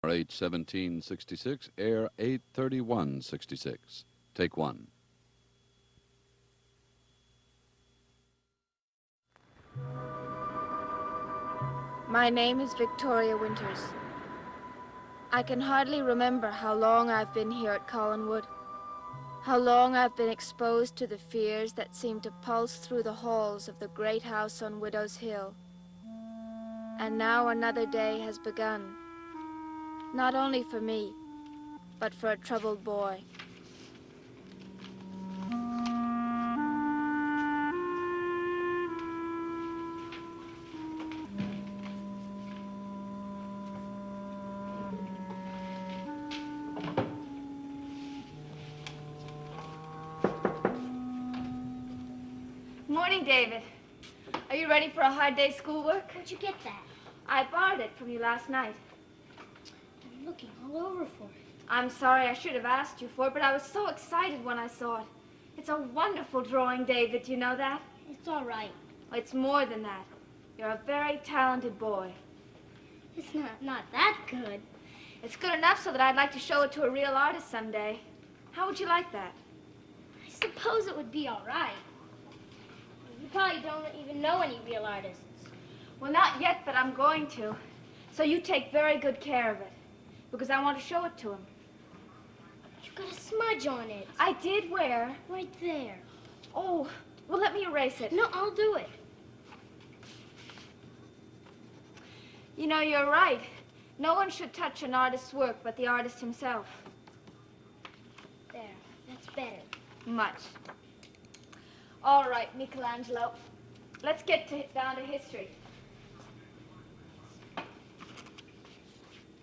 8:17:66, air 8:31:66. Take one. My name is Victoria Winters. I can hardly remember how long I've been here at Collinwood, how long I've been exposed to the fears that seem to pulse through the halls of the great house on Widow's Hill. And now another day has begun, not only for me, but for a troubled boy. Morning, David. Are you ready for a hard day's schoolwork? Where'd you get that? I borrowed it from you last night. I'm looking all over for it. I'm sorry, I should have asked you for it, but I was so excited when I saw it. It's a wonderful drawing, David. Do you know that? It's all right. It's more than that. You're a very talented boy. It's not that good. It's good enough so that I'd like to show it to a real artist someday. How would you like that? I suppose it would be all right. You probably don't even know any real artists. Well, not yet, but I'm going to. So you take very good care of it, because I want to show it to him. You got a smudge on it. I did. Where? Right there. Oh, well, let me erase it. No, I'll do it. You know, you're right. No one should touch an artist's work but the artist himself. There, that's better. Much. All right, Michelangelo. Let's get down to history.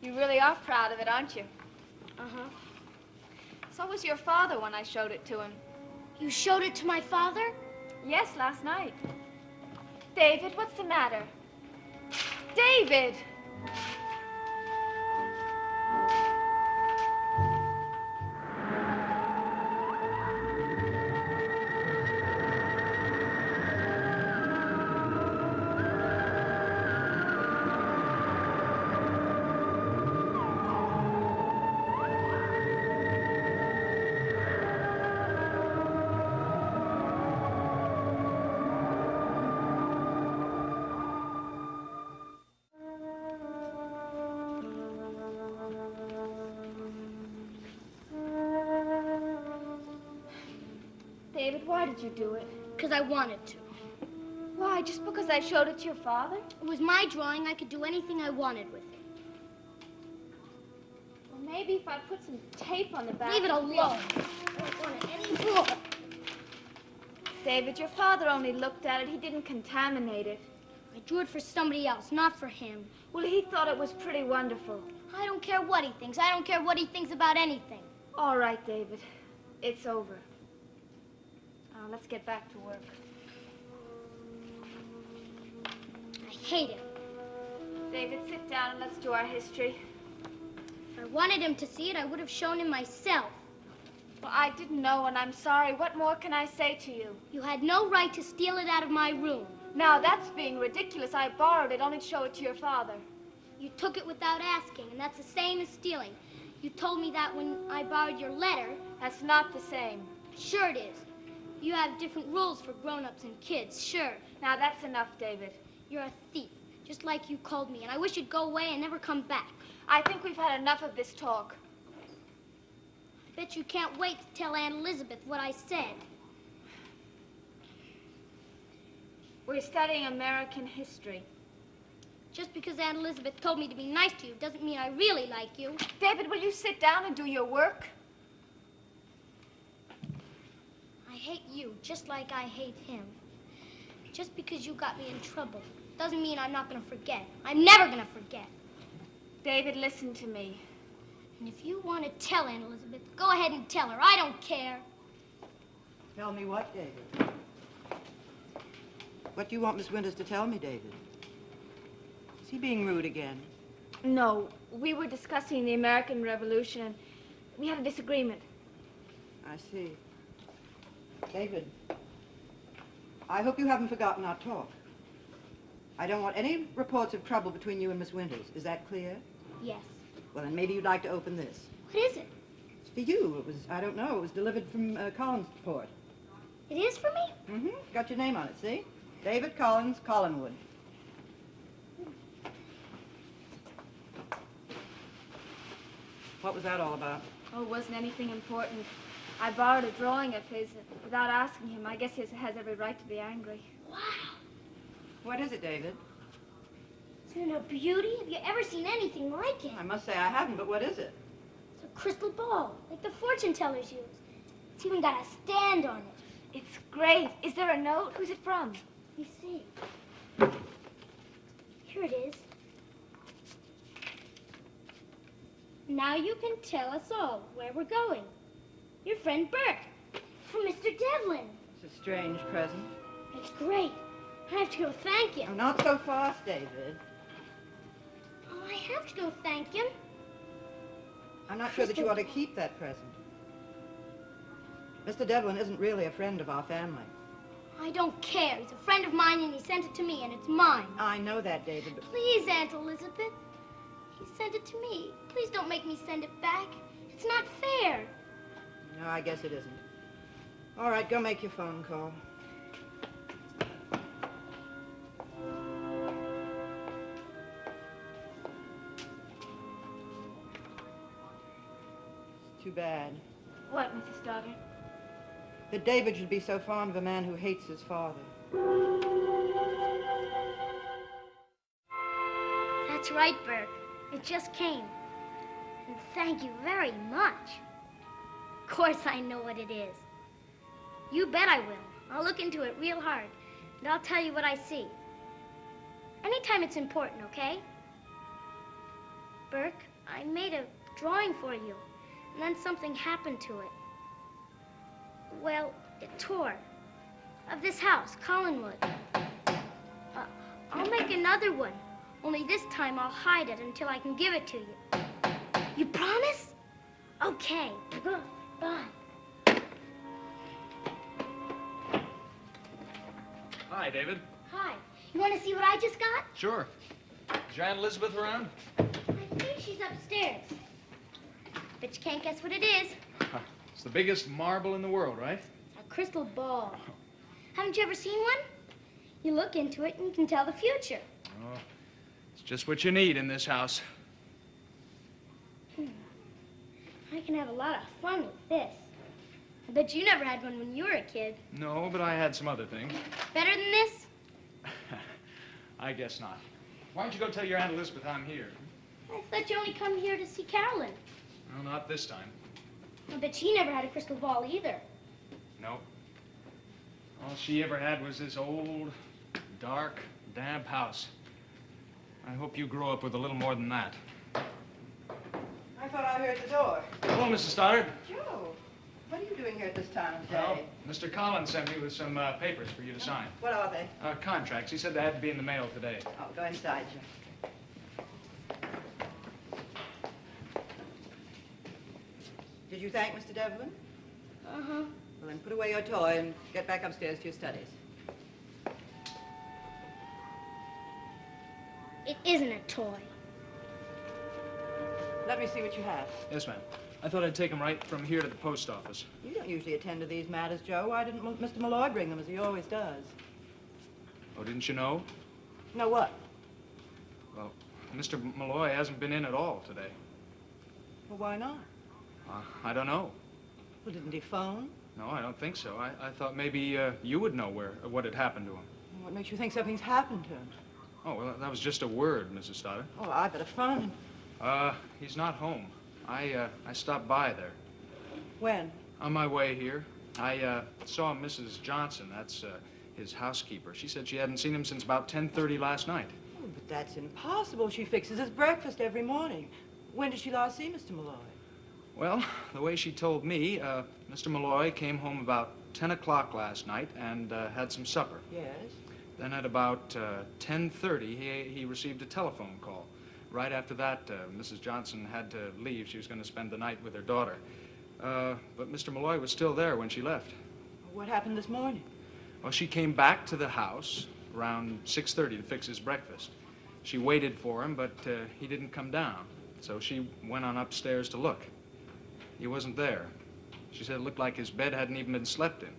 You really are proud of it, aren't you? Uh-huh. So was your father when I showed it to him. You showed it to my father? Yes, last night. David, what's the matter? David! David, why did you do it? Because I wanted to. Why, just because I showed it to your father? It was my drawing. I could do anything I wanted with it. Well, maybe if I put some tape on the back... Leave it alone. I don't want it anymore. David, your father only looked at it. He didn't contaminate it. I drew it for somebody else, not for him. Well, he thought it was pretty wonderful. I don't care what he thinks. I don't care what he thinks about anything. All right, David. It's over. Now, let's get back to work. I hate him. David, sit down and let's do our history. If I wanted him to see it, I would have shown him myself. Well, I didn't know, and I'm sorry. What more can I say to you? You had no right to steal it out of my room. Now, that's being ridiculous. I borrowed it only to show it to your father. You took it without asking, and that's the same as stealing. You told me that when I borrowed your letter. That's not the same. Sure it is. You have different rules for grown-ups and kids, sure. Now, that's enough, David. You're a thief, just like you called me, and I wish you'd go away and never come back. I think we've had enough of this talk. I bet you can't wait to tell Aunt Elizabeth what I said. We're studying American history. Just because Aunt Elizabeth told me to be nice to you doesn't mean I really like you. David, will you sit down and do your work? I hate you just like I hate him. Just because you got me in trouble doesn't mean I'm not going to forget. I'm never going to forget. David, listen to me. And if you want to tell Aunt Elizabeth, go ahead and tell her. I don't care. Tell me what, David? What do you want Miss Winters to tell me, David? Is he being rude again? No, we were discussing the American Revolution, and we had a disagreement. I see. David, I hope you haven't forgotten our talk. I don't want any reports of trouble between you and Miss Winters. Is that clear? Yes. Well, then maybe you'd like to open this. What is it? It's for you. It was, I don't know, it was delivered from Collinsport. It is for me? Mm-hmm. Got your name on it, see? David Collins, Collinwood. What was that all about? Oh, it wasn't anything important. I borrowed a drawing of his without asking him. I guess he has every right to be angry. Wow. What is it, David? Isn't it a beauty? Have you ever seen anything like it? I must say I haven't, but what is it? It's a crystal ball, like the fortune tellers use. It's even got a stand on it. It's great. Is there a note? Who's it from? Let me see. Here it is. Now you can tell us all where we're going. Your friend Burke, from Mr. Devlin. It's a strange present. It's great. I have to go thank Oh, him. not so fast, David. Oh, I have to go thank him. I'm not sure that you ought to keep that present. Mr. Devlin isn't really a friend of our family. I don't care. He's a friend of mine, and he sent it to me, and it's mine. I know that, David, but... Please, Aunt Elizabeth. He sent it to me. Please don't make me send it back. It's not fair. No, I guess it isn't. All right, go make your phone call. It's too bad What, Mrs. Stoddard? that David should be so fond of a man who hates his father. That's right, Burke. It just came. And thank you very much. Of course I know what it is. You bet I will. I'll look into it real hard, and I'll tell you what I see. Anytime it's important, okay? Burke, I made a drawing for you, and then something happened to it. Well, it tore. Of this house, Collinwood. I'll make another one. Only this time I'll hide it until I can give it to you. You promise? Okay. Bye. Hi, David. Hi. You want to see what I just got? Sure. Is your Aunt Elizabeth around? I think she's upstairs. But you can't guess what it is. It's the biggest marble in the world, right? A crystal ball. Haven't you ever seen one? You look into it and you can tell the future. Oh, it's just what you need in this house. I can have a lot of fun with this. I bet you never had one when you were a kid. No, but I had some other things. Better than this? I guess not. Why don't you go tell your Aunt Elizabeth I'm here? I thought you only come here to see Carolyn. Well, not this time. I bet she never had a crystal ball either. No. All she ever had was this old, dark, damp house. I hope you grow up with a little more than that. I thought I heard the door. Hello, Mrs. Stoddard. Joe, what are you doing here at this time of day? Well, Mr. Collins sent me with some papers for you to sign. What are they? Contracts. He said they had to be in the mail today. Oh, go inside, Joe. Did you thank Mr. Devlin? Uh-huh. Well, then put away your toy and get back upstairs to your studies. It isn't a toy. Let me see what you have. Yes, ma'am. I thought I'd take them right from here to the post office. You don't usually attend to these matters, Joe. Why didn't Mr. Malloy bring them, as he always does? Oh, didn't you know? No, what? Well, Mr. Malloy hasn't been in at all today. Well, why not? I don't know. Well, didn't he phone? No, I don't think so. I thought maybe you would know what had happened to him. What makes you think something's happened to him? Oh, well, that was just a word, Mrs. Stoddard. Oh, I better phone him. He's not home. I stopped by there. When? On my way here, I saw Mrs. Johnson. That's his housekeeper. She said she hadn't seen him since about 10:30 last night. Oh, but that's impossible. She fixes his breakfast every morning. When did she last see Mr. Malloy? Well, the way she told me, Mr. Malloy came home about 10 o'clock last night and had some supper. Yes. Then at about 10:30, he received a telephone call. Right after that, Mrs. Johnson had to leave. She was going to spend the night with her daughter. But Mr. Malloy was still there when she left. What happened this morning? Well, she came back to the house around 6:30 to fix his breakfast. She waited for him, but he didn't come down. so she went on upstairs to look. He wasn't there. She said it looked like his bed hadn't even been slept in.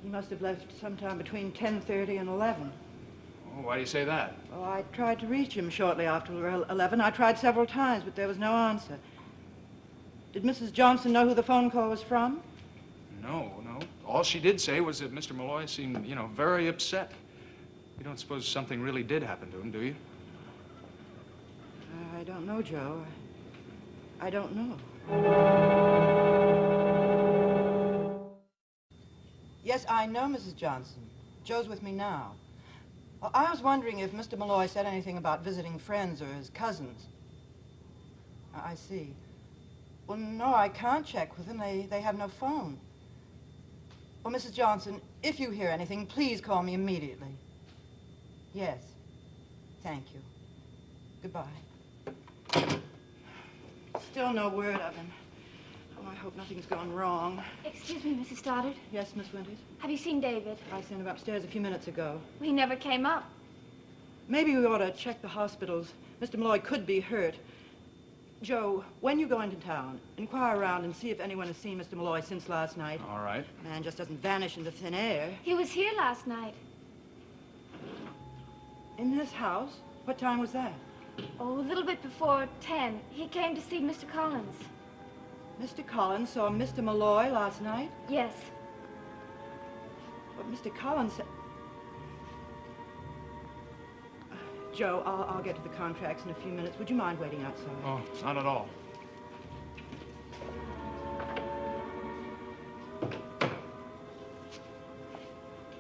He must have left sometime between 10:30 and 11. Oh, why do you say that? Well, I tried to reach him shortly after 11. I tried several times, but there was no answer. Did Mrs. Johnson know who the phone call was from? No. All she did say was that Mr. Malloy seemed, very upset. You don't suppose something really did happen to him, do you? I don't know, Joe. I don't know. Yes, I know Mrs. Johnson. Joe's with me now. Well, I was wondering if Mr. Malloy said anything about visiting friends or his cousins. I see. Well, no, I can't check with them. They have no phone. Well, Mrs. Johnson, if you hear anything, please call me immediately. Yes. Thank you. Goodbye. Still no word of him. Oh, I hope nothing's gone wrong. Excuse me, Mrs. Stoddard. Yes, Miss Winters? Have you seen David? I sent him upstairs a few minutes ago. He never came up. Maybe we ought to check the hospitals. Mr. Malloy could be hurt. Joe, when you go into town, inquire around and see if anyone has seen Mr. Malloy since last night. All right. Man just doesn't vanish into thin air. He was here last night. In this house? What time was that? Oh, a little bit before 10. He came to see Mr. Collins. Mr. Collins saw Mr. Malloy last night? Yes. But Mr. Collins said... Joe, I'll get to the contracts in a few minutes. Would you mind waiting outside? Oh, not at all.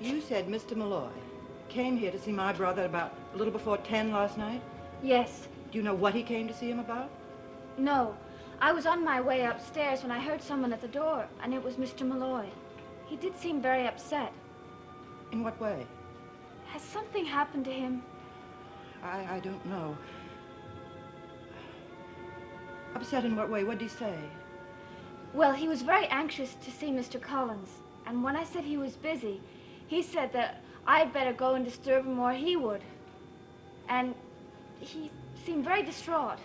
You said Mr. Malloy came here to see my brother about a little before 10 last night? Yes. Do you know what he came to see him about? No. I was on my way upstairs when I heard someone at the door, and it was Mr. Malloy. He did seem very upset. In what way? Has something happened to him? I don't know. Upset in what way? What did he say? Well, he was very anxious to see Mr. Collins, and when I said he was busy, he said that I'd better go and disturb him or he would. And he seemed very distraught.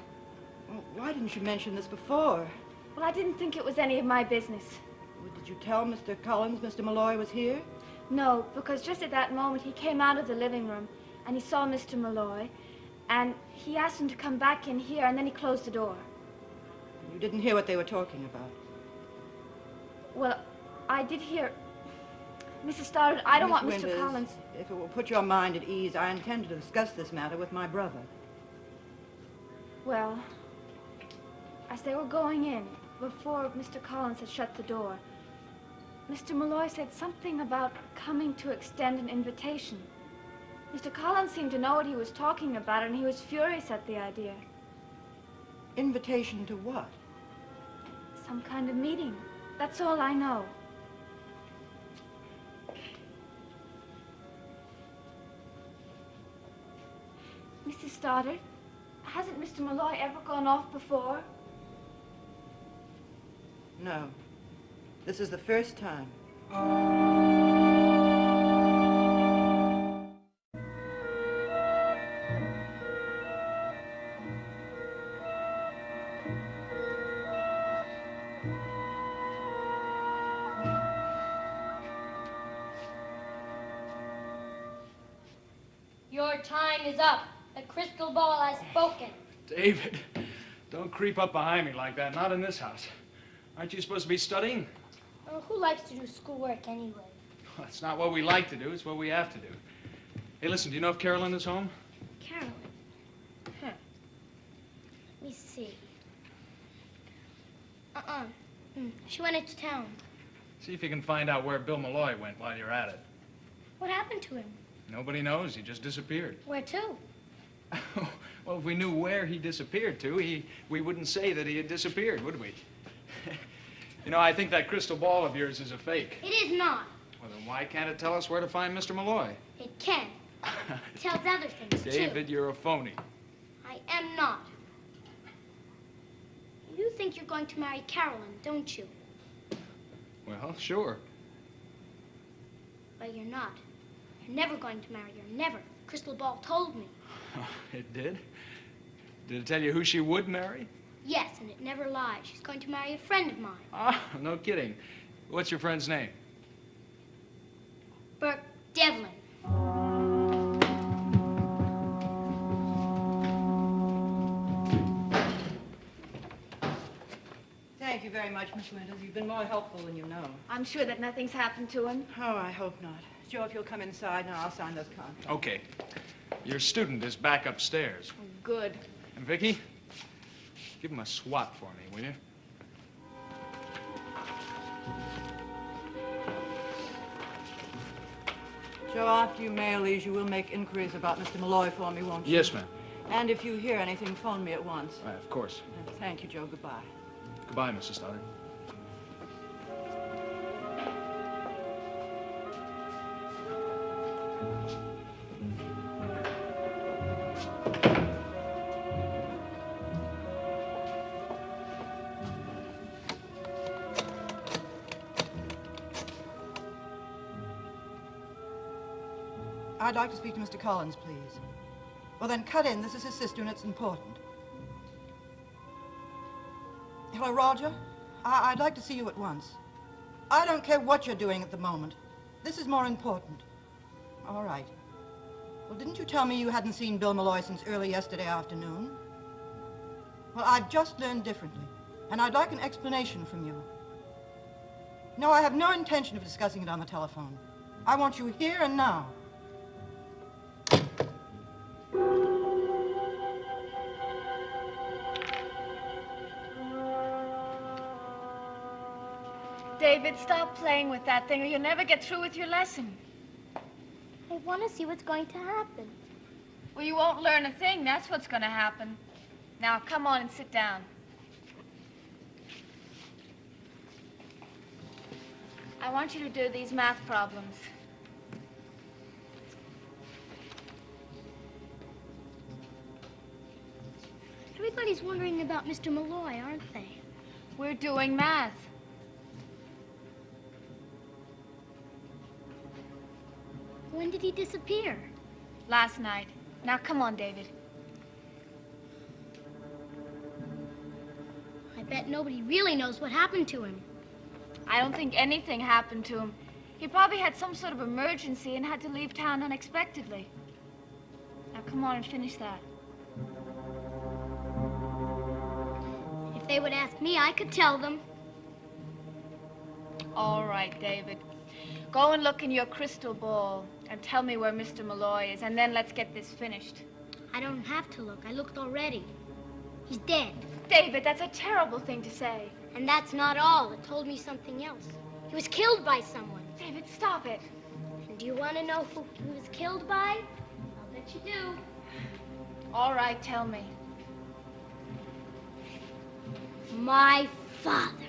Well, why didn't you mention this before? Well, I didn't think it was any of my business. Well, did you tell Mr. Collins Mr. Malloy was here? No, because just at that moment he came out of the living room and he saw Mr. Malloy, and he asked him to come back in here, and then he closed the door. You didn't hear what they were talking about? Well, I did hear... Mrs. Stoddard, I don't want Miss Mr. Winters, Collins... if it will put your mind at ease, I intend to discuss this matter with my brother. Well, as they were going in, before Mr. Collins had shut the door, Mr. Malloy said something about coming to extend an invitation. Mr. Collins seemed to know what he was talking about, and he was furious at the idea. Invitation to what? Some kind of meeting. That's all I know. Mrs. Stoddard, hasn't Mr. Malloy ever gone off before? No. This is the first time. Your time is up. The crystal ball has spoken. David, don't creep up behind me like that. Not in this house. Aren't you supposed to be studying? Who likes to do schoolwork anyway? Well, it's not what we like to do. It's what we have to do. Hey, listen, do you know if Carolyn is home? Carolyn. Huh. Let me see. She went into town. See if you can find out where Bill Malloy went while you're at it. What happened to him? Nobody knows. He just disappeared. Where to? Well, if we knew where he disappeared to, we wouldn't say that he had disappeared, would we? You know, I think that crystal ball of yours is a fake. It is not. Well, then why can't it tell us where to find Mr. Malloy? It can. It tells other things, David, too. you're a phony. I am not. You think you're going to marry Carolyn, don't you? Well, sure. But you're not. You're never going to marry her. Never. crystal ball told me. It did? Did it tell you who she would marry? Yes, and it never lies. She's going to marry a friend of mine. Ah, no kidding. What's your friend's name? Burke Devlin. Thank you very much, Miss Winters. You've been more helpful than you know. I'm sure that nothing's happened to him. Oh, I hope not. Joe, if you'll come inside, now I'll sign those contracts. Okay. Your student is back upstairs. Oh, good. And Vicky, give him a swat for me, will you? Joe, after you mail these, you will make inquiries about Mr. Malloy for me, won't you? Yes, ma'am. And if you hear anything, phone me at once. Of course. Thank you, Joe. Goodbye. Goodbye, Mrs. Stoddard. I'd like to speak to Mr. Collins, please. Well, then cut in. This is his sister, and it's important. Hello, Roger? I'd like to see you at once. I don't care what you're doing at the moment. This is more important. All right. Well, didn't you tell me you hadn't seen Bill Malloy since early yesterday afternoon? Well, I've just learned differently, and I'd like an explanation from you. No, I have no intention of discussing it on the telephone. I want you here and now. David, stop playing with that thing or you'll never get through with your lesson. I want to see what's going to happen. Well, you won't learn a thing. That's what's going to happen. Now, come on and sit down. I want you to do these math problems. Everybody's wondering about Mr. Malloy, aren't they? We're doing math. When did he disappear? Last night. Now, come on, David. I bet nobody really knows what happened to him. I don't think anything happened to him. He probably had some sort of emergency and had to leave town unexpectedly. Now, come on and finish that. If they would ask me, I could tell them. All right, David. Go and look in your crystal ball and tell me where Mr. Malloy is, and then let's get this finished. I don't have to look. I looked already. He's dead. David, that's a terrible thing to say. And that's not all. It told me something else. He was killed by someone. David, stop it. And do you want to know who he was killed by? I'll bet you do. All right, tell me. My father.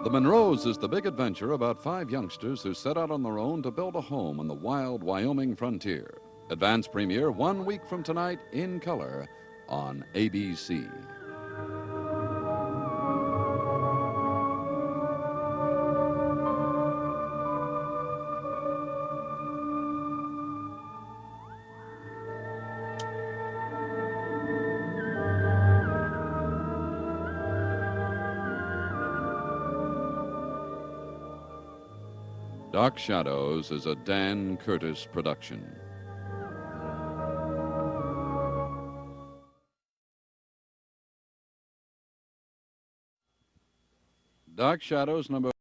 The Monroes is the big adventure about 5 youngsters who set out on their own to build a home on the wild Wyoming frontier. Advance premiere 1 week from tonight in color on ABC. Dark Shadows is a Dan Curtis production. Dark Shadows number